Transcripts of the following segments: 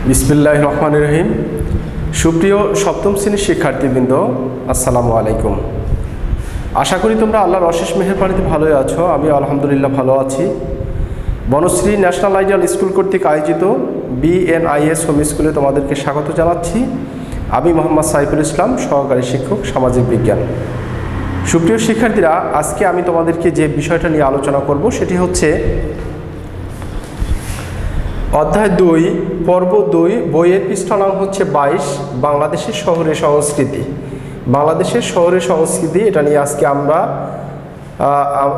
বিসমিল্লাহির রহমানির রহিম। সুপ্রিয় সপ্তম শ্রেণীর শিক্ষার্থীবৃন্দ, আসসালামু আলাইকুম। আশা করি তোমরা আল্লাহর অশেষ মেহেরবানিতে ভালোই আছো। আমি আলহামদুলিল্লাহ ভালো আছি। বনশ্রী ন্যাশনাল আইডিয়াল স্কুল কর্তৃক আয়োজিত BNIS হোম স্কুলে তোমাদেরকে স্বাগত জানাচ্ছি। আমি মোহাম্মদ সাইফুল ইসলাম, সহকারী শিক্ষক, সামাজিক বিজ্ঞান। সুপ্রিয় শিক্ষার্থীরা, আজকে আমি তোমাদেরকে যে বিষয়টা নিয়ে আলোচনা করব সেটি হচ্ছে অধ্যায় 2 পর্ব 2 বইয়ের পৃষ্ঠা নং হচ্ছে 22, বাংলাদেশের শহুরে সংস্কৃতি। বাংলাদেশের শহুরে সংস্কৃতি, এটা নিয়ে আমরা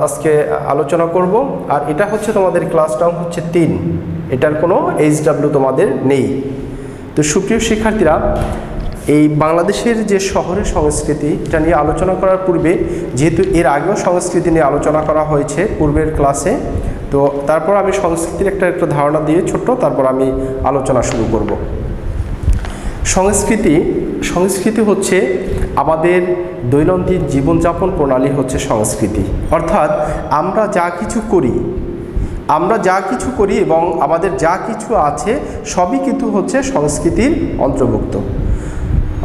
আজকে আলোচনা করব। আর এটা হচ্ছে তোমাদের ক্লাস নং হচ্ছে 3, এটার কোনো HW তোমাদের নেই। তো সুপ্রিয় শিক্ষার্থীরা, এই বাংলাদেশের যে শহরের সংস্কৃতি, এটা নিয়ে আলোচনা করার পূর্বে, যেহেতু এর আগেও সংস্কৃতি নিয়ে আলোচনা করা হয়েছে পূর্বের ক্লাসে, তো তারপর আমি সংস্কৃতির একটা ধারণা দিয়ে ছোট্ট তারপর আমি আলোচনা শুরু করব। সংস্কৃতি হচ্ছে আমাদের দৈনন্দিন জীবনযাপন প্রণালী হচ্ছে সংস্কৃতি। অর্থাৎ আমরা যা কিছু করি এবং আমাদের যা কিছু আছে সবই কিন্তু হচ্ছে সংস্কৃতির অন্তর্ভুক্ত।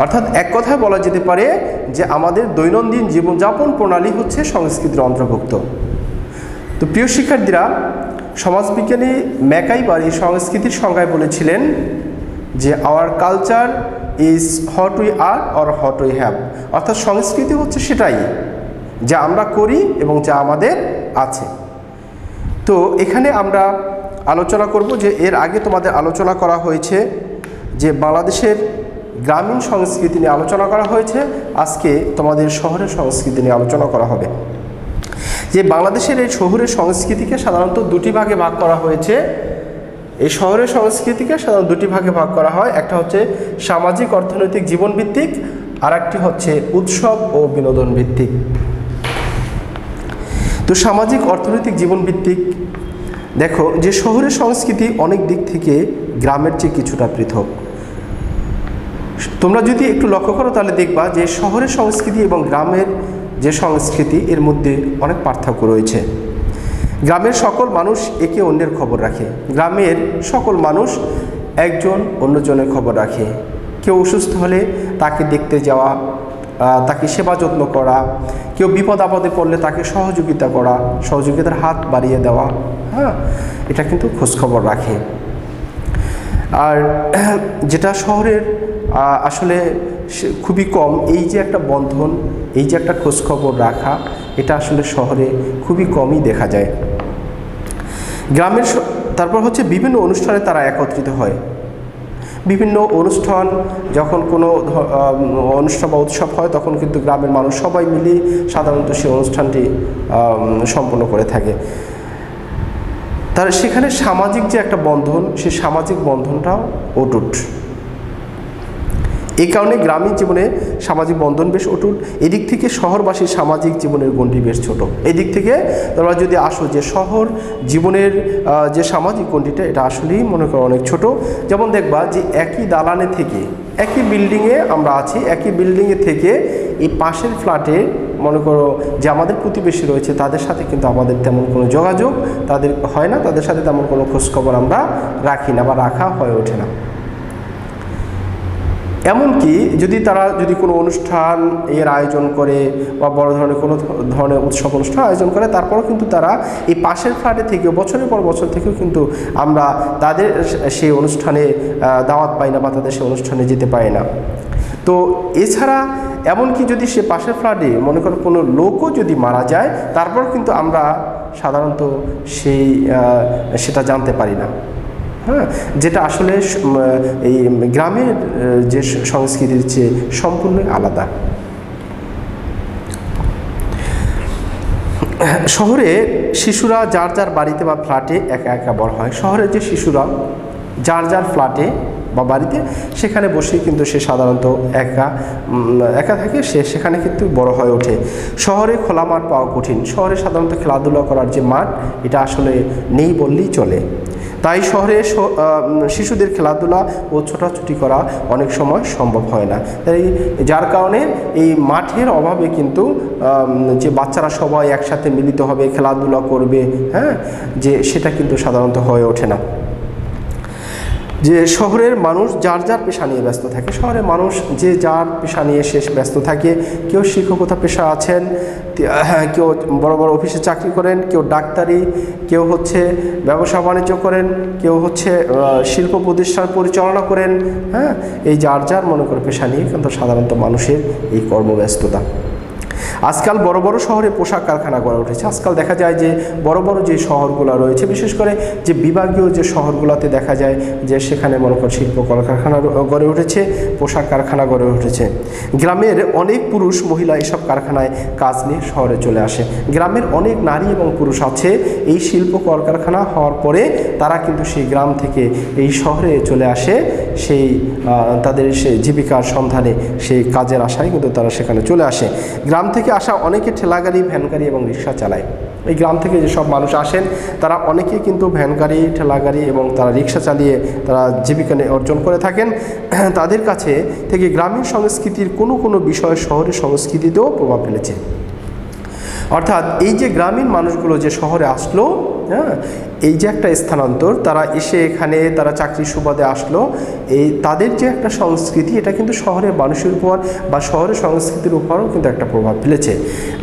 অর্থাৎ এক কথায় বলা যেতে পারে যে আমাদের দৈনন্দিন জীবনযাপন প্রণালী হচ্ছে সংস্কৃতির অন্তর্ভুক্ত। তো প্রিয় শিক্ষার্থীরা, সমাজবিজ্ঞানী ম্যাকাইবার এই সংস্কৃতির সংজ্ঞায় বলেছিলেন যে hour culture is what we are or what we have. অর্থাৎ সংস্কৃতি হচ্ছে সেটাই যা আমরা করি এবং যা আমাদের আছে। তো এখানে আমরা আলোচনা করব যে এর আগে তোমাদের আলোচনা করা হয়েছে যে বাংলাদেশের গ্রামীণ সংস্কৃতি নিয়ে আলোচনা করা হয়েছে। আজকে তোমাদের শহরের সংস্কৃতি নিয়ে আলোচনা করা হবে। যে বাংলাদেশের এই শহুরের সংস্কৃতিকে সাধারণত দুটি ভাগে ভাগ করা হয়েছে। এই শহরের সংস্কৃতিকে সাধারণত দুটি ভাগে ভাগ করা হয়। একটা হচ্ছে সামাজিক অর্থনৈতিক জীবন ভিত্তিক, আর একটি হচ্ছে উৎসব ও বিনোদন ভিত্তিক। তো সামাজিক অর্থনৈতিক জীবন ভিত্তিক, দেখো যে শহরের সংস্কৃতি অনেক দিক থেকে গ্রামের চেয়ে কিছুটা পৃথক। তোমরা যদি একটু লক্ষ্য করো তাহলে দেখবা যে শহরের সংস্কৃতি এবং গ্রামের যে সংস্কৃতি এর মধ্যে অনেক পার্থক্য রয়েছে। গ্রামের সকল মানুষ একে অন্যের খবর রাখে। গ্রামের সকল মানুষ একজন অন্যজনের খবর রাখে। কেউ অসুস্থ হলে তাকে দেখতে যাওয়া, তাকে সেবা যত্ন করা, কেউ বিপদ আপদে পড়লে তাকে সহযোগিতার হাত বাড়িয়ে দেওয়া, এটা কিন্তু খোঁজখবর রাখে। আর যেটা শহরের আসলে খুবই কম, এই যে একটা বন্ধন, এই যে একটা খোঁজখবর রাখা, এটা আসলে শহরে খুবই কমই দেখা যায়। গ্রামের তারপর হচ্ছে বিভিন্ন অনুষ্ঠানে তারা একত্রিত হয়। বিভিন্ন অনুষ্ঠান, যখন কোনো অনুষ্ঠান বা উৎসব হয় তখন কিন্তু গ্রামের মানুষ সবাই মিলে সাধারণত সেই অনুষ্ঠানটি সম্পন্ন করে থাকে। তার সেখানে সামাজিক যে একটা বন্ধন, সেই সামাজিক বন্ধনটাও অটুট। এই কারণে গ্রামীণ জীবনে সামাজিক বন্ধন বেশ অটুট। এদিক থেকে শহরবাসীর সামাজিক জীবনের গণ্ডি বেশ ছোট। এদিক থেকে তোমরা যদি আসো যে শহর জীবনের যে সামাজিক গণ্ডিটা, এটা আসলেই মনে করো অনেক ছোট। যেমন দেখবা যে একই দালানে থেকে, একই বিল্ডিংয়ে আমরা আছি, একই বিল্ডিংয়ে থেকে এই পাশের ফ্ল্যাটে মনে করো যে আমাদের প্রতিবেশী রয়েছে, তাদের সাথে কিন্তু আমাদের তেমন কোনো যোগাযোগ তাদের হয় না, তাদের সাথে তেমন কোনো খোঁজখবর আমরা রাখি না বা রাখা হয়ে ওঠে না। এমনকি তারা যদি কোনো অনুষ্ঠান এর আয়োজন করে বা বড় ধরনের কোনো ধরনের উৎসব অনুষ্ঠান আয়োজন করে, তারপরেও কিন্তু তারা এই পাশের ফ্ল্যাটে থেকে বছরের পর বছর থেকেও কিন্তু আমরা তাদের সেই অনুষ্ঠানে দাওয়াত পাই না বা তাদের সেই অনুষ্ঠানে যেতে পারি না। তো এছাড়া এমনকি যদি সে পাশের ফ্ল্যাটে মনে করো কোনো লোকও যদি মারা যায়, তারপর কিন্তু আমরা সাধারণত সেটা জানতে পারি না। যেটা আসলে এই গ্রামের যে সংস্কৃতির চেয়ে সম্পূর্ণই আলাদা। শহরে শিশুরা যার যার বাড়িতে বা ফ্ল্যাটে একা একা বড় হয়। শহরের যে শিশুরা যার যার ফ্ল্যাটে বা বাড়িতে, সেখানে বসেই কিন্তু সে সাধারণত একা থাকে, সেখানে কিন্তু বড় হয়ে ওঠে। শহরে খোলা মাঠ পাওয়া কঠিন। শহরে সাধারণত খেলাধুলা করার যে মাঠ, এটা আসলে নেই বললেই চলে। তাই শহরে শিশুদের খেলাধুলা ও ছোটাছুটি করা অনেক সময় সম্ভব হয় না। তাই যার কারণে এই মাঠের অভাবে কিন্তু যে বাচ্চারা সবাই একসাথে মিলিত হবে, খেলাধুলা করবে, যে সেটা কিন্তু সাধারণত হয়ে ওঠে না। যে শহরের মানুষ যার যার পেশা নিয়ে ব্যস্ত থাকে, শহরের মানুষ যে যার পেশা নিয়ে শেষ ব্যস্ত থাকে। কেউ শিক্ষকতা পেশা আছেন, কেউ বড় বড় অফিসে চাকরি করেন, কেউ ডাক্তারি, কেউ হচ্ছে ব্যবসা বাণিজ্য করেন, কেউ হচ্ছে শিল্প প্রতিষ্ঠান পরিচালনা করেন। হ্যাঁ, এই যার যার মনে করে পেশা নিয়ে কিন্তু সাধারণত মানুষের এই কর্মব্যস্ততা। আজকাল বড় বড় শহরে পোশাক কারখানা গড়ে উঠেছে। আজকাল দেখা যায় যে বড় বড় যে শহরগুলো রয়েছে, বিশেষ করে যে বিভাগীয় যে শহরগুলোতে দেখা যায় যে সেখানে মনে কর শিল্প কলকারখানা গড়ে উঠেছে, পোশাক কারখানা গড়ে উঠেছে। গ্রামের অনেক পুরুষ মহিলা এসব কারখানায় কাজ নিয়ে শহরে চলে আসে। গ্রামের অনেক নারী এবং পুরুষ আছে, এই শিল্প কলকারখানা হওয়ার পরে তারা কিন্তু সেই গ্রাম থেকে এই শহরে চলে আসে, সেই তাদের সেই জীবিকার সন্ধানে, সেই কাজের আশায় কিন্তু তারা সেখানে চলে আসে। গ্রাম থেকে আসা অনেকে ঠেলাগাড়ি, ভ্যান গাড়ি এবং রিক্সা চালায়। এই গ্রাম থেকে যেসব মানুষ আসেন তারা অনেকেই কিন্তু ভ্যান গাড়ি, ঠেলাগাড়ি এবং তারা রিক্সা চালিয়ে তারা জীবিকা অর্জন করে থাকেন। তাদের কাছে থেকে গ্রামীণ সংস্কৃতির কোনো কোনো বিষয় শহরের সংস্কৃতিতেও প্রভাব ফেলেছে। অর্থাৎ এই যে গ্রামীণ মানুষগুলো যে শহরে আসলো, হ্যাঁ, এই যে একটা স্থানান্তর, তারা এসে এখানে তারা চাকরির সুবাদে আসলো, এই তাদের যে একটা সংস্কৃতি, এটা কিন্তু শহরের মানুষের উপর বা শহরের সংস্কৃতির উপরও কিন্তু একটা প্রভাব ফেলেছে।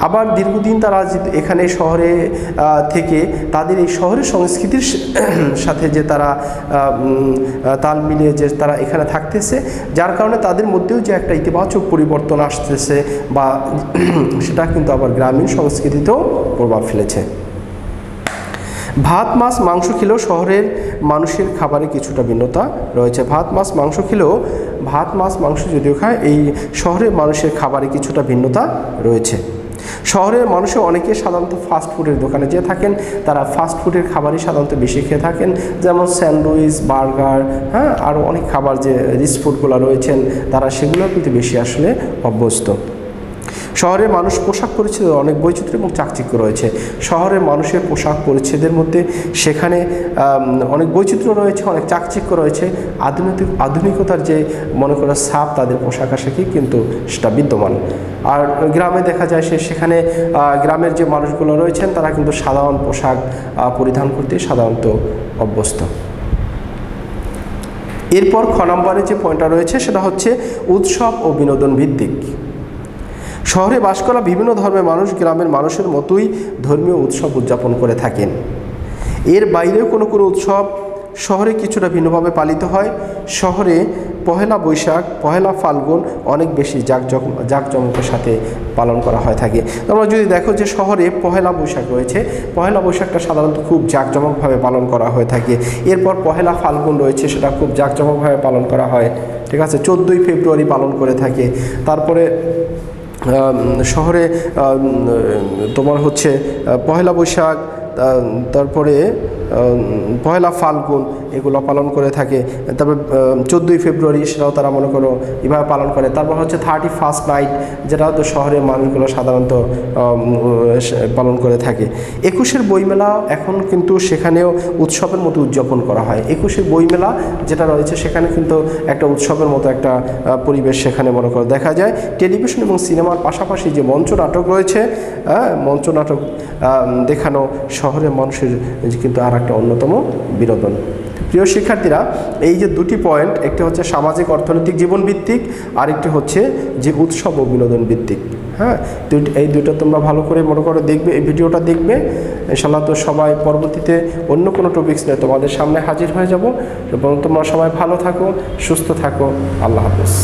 আবার দীর্ঘদিন তারা এখানে শহরে থেকে তাদের এই শহরের সংস্কৃতির সাথে যে তারা তাল মিলিয়ে যে তারা এখানে থাকতেছে, যার কারণে তাদের মধ্যেও যে একটা ইতিবাচক পরিবর্তন আসতেছে, বা সেটা কিন্তু আবার গ্রামীণ সংস্কৃতিতেও প্রভাব ফেলেছে। ভাত মাছ মাংস খেলেও শহরের মানুষের খাবারে কিছুটা ভিন্নতা রয়েছে। ভাত মাছ মাংস খেলেও, ভাত মাছ মাংস যদিও খায়, এই শহরের মানুষের খাবারে কিছুটা ভিন্নতা রয়েছে। শহরের মানুষও অনেকে সাধারণত ফাস্ট ফুডের দোকানে যেয়ে থাকেন, তারা ফাস্ট ফুডের খাবারই সাধারণত বেশি খেয়ে থাকেন, যেমন স্যান্ডউইচ, বার্গার, হ্যাঁ, আরও অনেক খাবার যে রিচ ফুডগুলো রয়েছেন, তারা সেগুলো কিন্তু বেশি আসলে অভ্যস্ত। শহরের মানুষ পোশাক পরিচ্ছদের অনেক বৈচিত্র্য এবং চাকচিক্য রয়েছে। শহরের মানুষের পোশাক পরিচ্ছদের মধ্যে সেখানে অনেক বৈচিত্র্য রয়েছে, অনেক চাকচিক্য রয়েছে। আধুনিকতার যে মনে করা ছাপ তাদের পোশাক আশাকেই কিন্তু সেটা বিদ্যমান। আর গ্রামে দেখা যায় সেখানে গ্রামের যে মানুষগুলো রয়েছেন তারা কিন্তু সাধারণ পোশাক পরিধান করতে সাধারণত অভ্যস্ত। এরপর খ নম্বরে যে পয়েন্টটা রয়েছে সেটা হচ্ছে উৎসব ও বিনোদন ভিত্তিক। শহরে বাস করা বিভিন্ন ধর্মের মানুষ গ্রামের মানুষের মতোই ধর্মীয় উৎসব উদযাপন করে থাকেন। এর বাইরেও কোনো কোনো উৎসব শহরে কিছুটা ভিন্নভাবে পালিত হয়। শহরে পহেলা বৈশাখ, পহেলা ফাল্গুন অনেক বেশি জাঁকজমকের সাথে পালন করা হয় থাকে। তোমরা যদি দেখো যে শহরে পহেলা বৈশাখ রয়েছে, পহেলা বৈশাখটা সাধারণত খুব জাঁকজমকভাবে পালন করা হয়ে থাকে। এরপর পহেলা ফাল্গুন রয়েছে, সেটা খুব জাঁকজমকভাবে পালন করা হয়, ঠিক আছে, 14ই ফেব্রুয়ারি পালন করে থাকে। তারপরে শহরে তোমার হচ্ছে পহেলা বৈশাখ, তারপরে পহেলা ফাল্গুন এগুলো পালন করে থাকে। তারপর 14ই ফেব্রুয়ারি সেটাও তারা মনে করো এভাবে পালন করে। তারপর হচ্ছে 31st নাইট, যেটা তো শহরের মানুষগুলো সাধারণত পালন করে থাকে। 21শের বইমেলা এখন কিন্তু সেখানেও উৎসবের মতো উদযাপন করা হয়। 21শের বইমেলা যেটা রয়েছে সেখানে কিন্তু একটা উৎসবের মতো একটা পরিবেশ সেখানে মনে করো দেখা যায়। টেলিভিশন এবং সিনেমার পাশাপাশি যে মঞ্চ নাটক রয়েছে, মঞ্চ নাটক দেখানো শহরের মানুষের কিন্তু আর একটা অন্যতম বিনোদন। প্রিয় শিক্ষার্থীরা, এই যে দুটি পয়েন্ট, একটি হচ্ছে সামাজিক অর্থনৈতিক জীবন ভিত্তিক, আরেকটি হচ্ছে যে উৎসব ও বিনোদন ভিত্তিক। হ্যাঁ, এই দুটো তোমরা ভালো করে মনে করে দেখবে, এই ভিডিওটা দেখবে। ইনশাআল্লাহ তো সবাই পরবর্তীতে অন্য কোনো টপিকস নিয়ে তোমাদের সামনে হাজির হয়ে যাব। এবং তোমরা সবাই ভালো থাকো, সুস্থ থাকো। আল্লাহ হাফেজ।